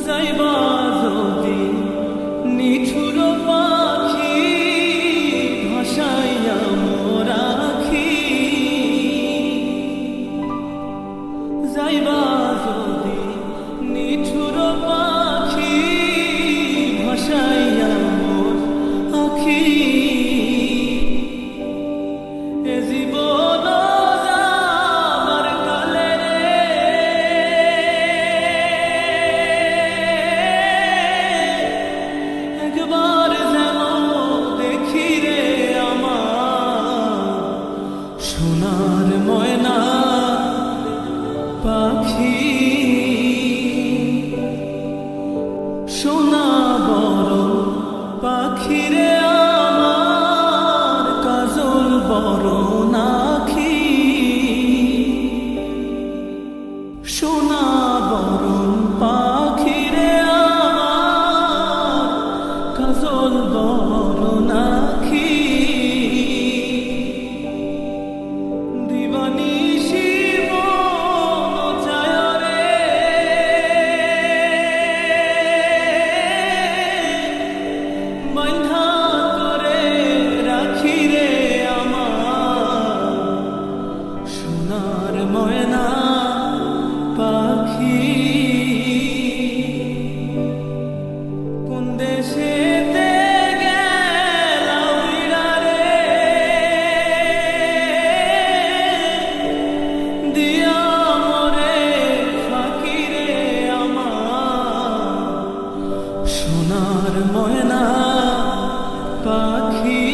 যাইবা যদি নিঠুর পাখি ভাসাইয়া মোরাখি, যাইবা যদি নিঠুর পাখি ভাসাইয়া মোর আখি, এ জীবন যাবার কালে রে একবার যেন দেখি রে আমার সোনার ময়না পাখি, সোনা বড় পাখি রে আমার কাজল বড় নাখি, সোনা বড় পাখি রে আমার কাজল বড় নাখি, দিবানিশি মন চায় রে বাঁধা করে রাখি রে আমার সোনার ময়না পাখি, কোন দেশেতে গেলা উইরা রে দিয়া মরে ফাঁকি রে আমার সোনার ময়না পাখি।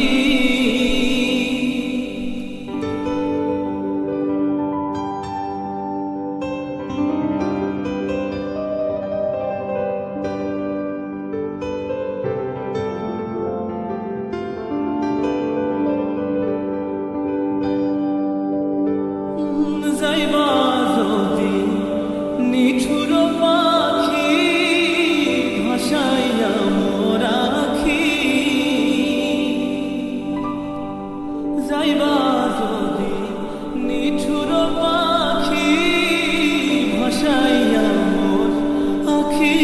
যাইবা যদি নিঠুর পাখি ভাসাইয়া মোরাখি, যাইবা যদি নিঠুর পাখি ভাসাইয়া মোর আখি,